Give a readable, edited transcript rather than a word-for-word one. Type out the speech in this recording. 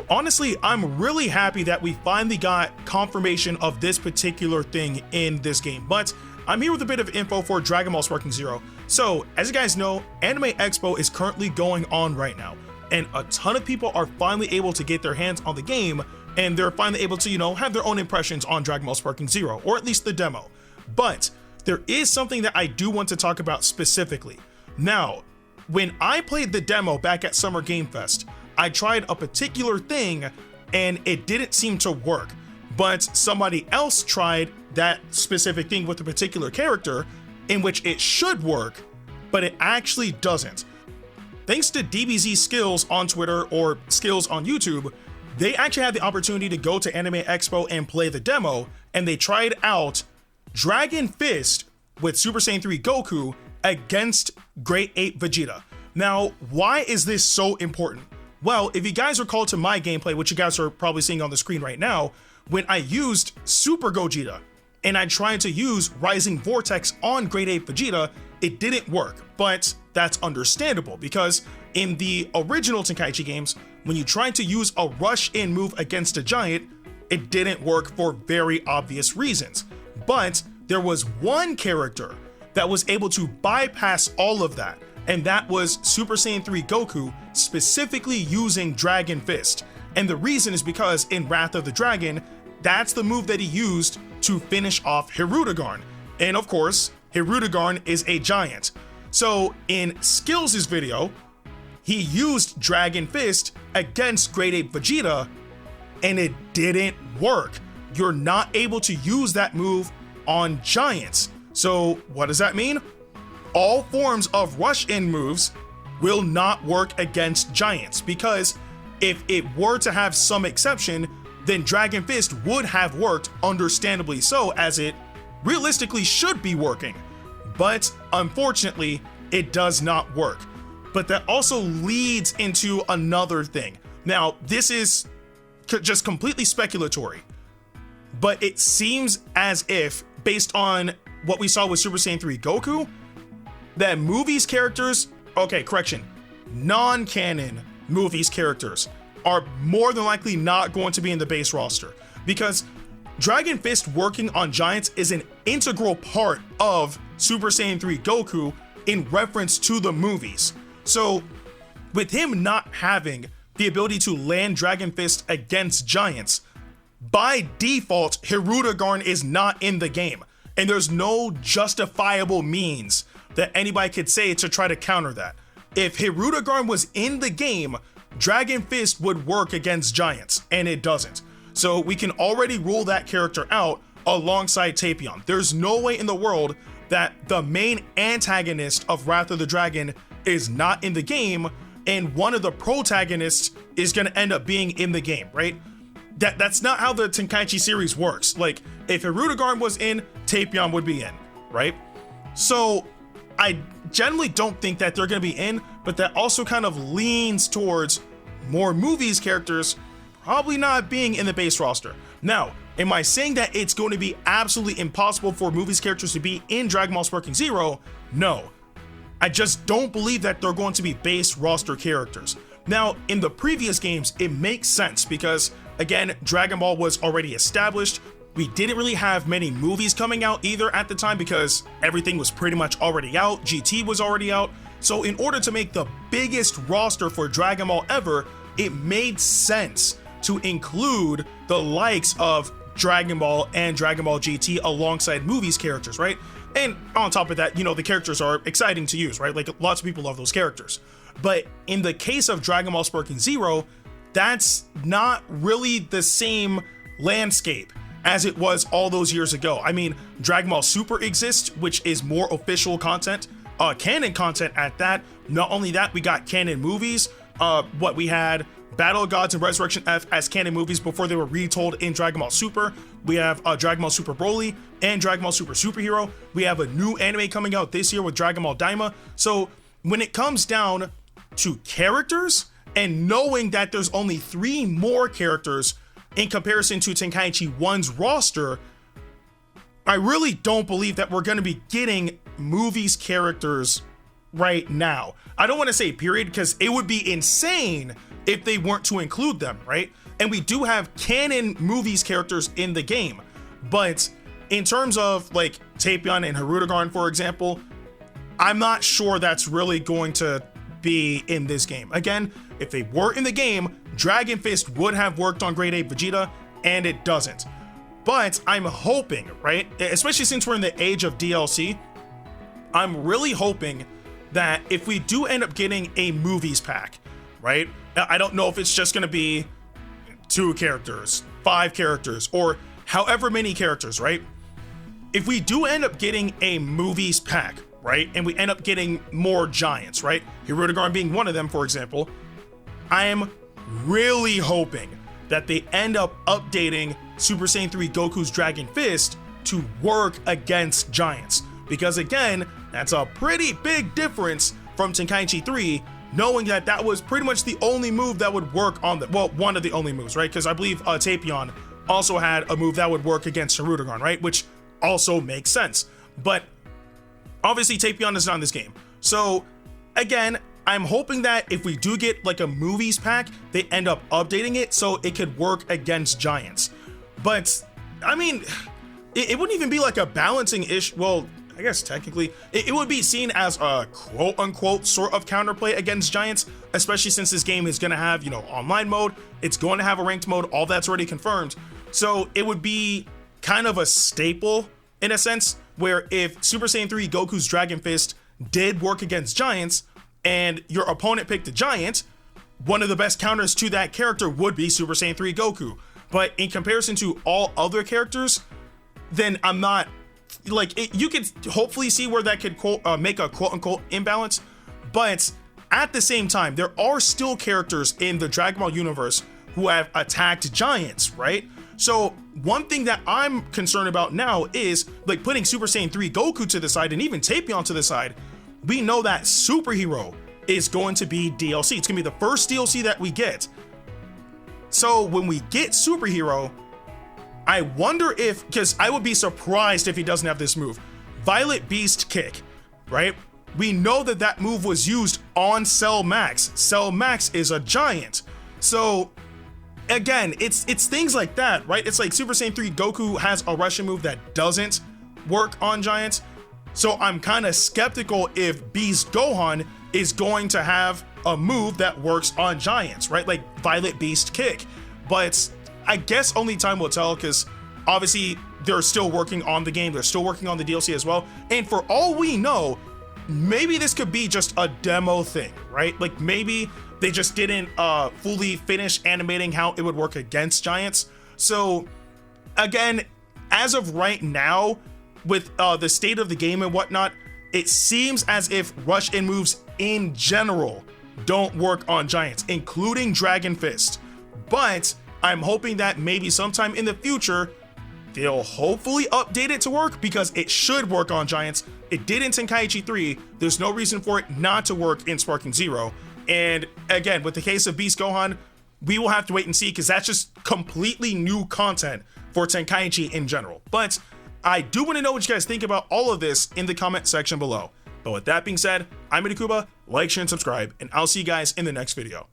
honestly, I'm really happy that we finally got confirmation of this particular thing in this game. But I'm here with a bit of info for Dragon Ball Sparking Zero. So, as you guys know, Anime Expo is currently going on right now, and a ton of people are finally able to get their hands on the game, and they're finally able to, have their own impressions on Dragon Ball Sparking Zero, or at least the demo. But there is something that I do want to talk about specifically. Now, when I played the demo back at Summer Game Fest, I tried a particular thing and it didn't seem to work, but somebody else tried that specific thing with a particular character in which it should work, but it actually doesn't. Thanks to DBZSkills on Twitter or Skills on YouTube, they actually had the opportunity to go to Anime Expo and play the demo, and they tried out Dragon Fist with Super Saiyan 3 Goku against Great Ape Vegeta. Now, why is this so important? Well, if you guys recall to my gameplay, which you guys are probably seeing on the screen right now, when I used Super Gogeta and I tried to use Rising Vortex on Great Ape Vegeta, it didn't work, but that's understandable because in the original Tenkaichi games, when you tried to use a rush-in move against a giant, it didn't work for very obvious reasons. But there was one character that was able to bypass all of that, and that was Super Saiyan 3 Goku, specifically using Dragon Fist. And the reason is because in Wrath of the Dragon, that's the move that he used to finish off Hirudegarn. And of course, Hirudegarn is a giant. So in Skills' video, he used Dragon Fist against Great Ape Vegeta, and it didn't work. You're not able to use that move on giants. So what does that mean? All forms of rush-in moves will not work against giants, because if it were to have some exception, then Dragon Fist would have worked, understandably so, as it realistically should be working. But unfortunately, it does not work. But that also leads into another thing. Now, this is just completely speculatory, but it seems as if, based on what we saw with Super Saiyan 3 Goku, that movies characters, non-canon movies characters are more than likely not going to be in the base roster, because Dragon Fist working on giants is an integral part of Super Saiyan 3 Goku in reference to the movies. So with him not having the ability to land Dragon Fist against giants, by default, Hirudegarn is not in the game, and there's no justifiable means that anybody could say to try to counter that. If Hirudegarn was in the game, Dragon Fist would work against giants, and it doesn't. So we can already rule that character out alongside Tapion. There's no way in the world that the main antagonist of Wrath of the Dragon is not in the game, and one of the protagonists is gonna end up being in the game, right? That's not how the Tenkaichi series works. Like, if Hirudegarn was in, Tapion would be in, right? So I generally don't think that they're going to be in, but that also kind of leans towards more movies characters probably not being in the base roster. Now, am I saying that it's going to be absolutely impossible for movies characters to be in Dragon Ball Sparking Zero? No. I just don't believe that they're going to be base roster characters. Now, in the previous games, it makes sense because, again, Dragon Ball was already established. We didn't really have many movies coming out either at the time because everything was pretty much already out. GT was already out. So in order to make the biggest roster for Dragon Ball ever, it made sense to include the likes of Dragon Ball and Dragon Ball GT alongside movies characters, right? And on top of that, the characters are exciting to use, right? Like, lots of people love those characters. But in the case of Dragon Ball Sparking Zero, that's not really the same landscape as it was all those years ago. I mean, Dragon Ball Super exists, which is more official content, canon content at that. Not only that, we got canon movies. We had Battle of Gods and Resurrection F as canon movies before they were retold in Dragon Ball Super. We have Dragon Ball Super Broly and Dragon Ball Super Superhero. We have a new anime coming out this year with Dragon Ball Daima. So when it comes down to characters, and knowing that there's only 3 more characters in comparison to Tenkaichi 1's roster, I really don't believe that we're going to be getting movies characters right now. I don't want to say period, because it would be insane if they weren't to include them, right? And we do have canon movies characters in the game, but in terms of like Tapion and Hirudegarn, for example, I'm not sure that's really going to be in this game. Again, if they were in the game, Dragon Fist would have worked on Grade 8 Vegeta, and it doesn't. But I'm hoping, right, especially since we're in the age of DLC, I'm really hoping that if we do end up getting a movies pack, right, I don't know if it's just going to be 2 characters, 5 characters, or however many characters, right? If we do end up getting a movies pack, right, and we end up getting more giants, right, Hirudegarn being one of them, for example, I am really hoping that they end up updating Super Saiyan 3 Goku's Dragon Fist to work against giants. Because again, that's a pretty big difference from Tenkaichi 3, knowing that that was pretty much the only move that would work on the, well, one of the only moves, right? Because I believe Tapion also had a move that would work against Hirudegarn, right? Which also makes sense. But obviously Tapion is not in this game. So again, I'm hoping that if we do get like a movies pack, they end up updating it so it could work against giants. But I mean, it wouldn't even be like a balancing issue. Well, I guess technically it would be seen as a quote unquote sort of counterplay against giants, especially since this game is going to have, you know, online mode. It's going to have a ranked mode. All that's already confirmed. So it would be kind of a staple in a sense, where if Super Saiyan 3 Goku's Dragon Fist did work against giants and your opponent picked a giant, one of the best counters to that character would be Super Saiyan 3 Goku. But in comparison to all other characters, then I'm not like it, you could hopefully see where that could make a quote unquote imbalance. But at the same time, there are still characters in the Dragon Ball universe who have attacked giants, right? So one thing that I'm concerned about now is like putting Super Saiyan 3 Goku to the side and even Tapion to the side. We know that Superhero is going to be DLC. It's gonna be the first DLC that we get. So when we get Superhero, I wonder if, because I would be surprised if he doesn't have this move, Violet Beast Kick, right? We know that that move was used on Cell Max. Cell Max is a giant. So again, it's things like that, right? It's like Super Saiyan 3 Goku has a Russian move that doesn't work on giants. So I'm kind of skeptical if Beast Gohan is going to have a move that works on giants, right? Like Violet Beast Kick. But I guess only time will tell, because obviously they're still working on the game. They're still working on the DLC as well. And for all we know, maybe this could be just a demo thing, right? Like maybe they just didn't fully finish animating how it would work against giants. So again, as of right now, with the state of the game and whatnot, it seems as if rush-in moves in general don't work on giants, including Dragon Fist. But I'm hoping that maybe sometime in the future, they'll hopefully update it to work, because it should work on giants. It did in Tenkaichi 3. There's no reason for it not to work in Sparking Zero. And again, with the case of Beast Gohan, we will have to wait and see, because that's just completely new content for Tenkaichi in general. But I do want to know what you guys think about all of this in the comment section below. But with that being said, I'm Ndukauba, like, share, and subscribe, and I'll see you guys in the next video.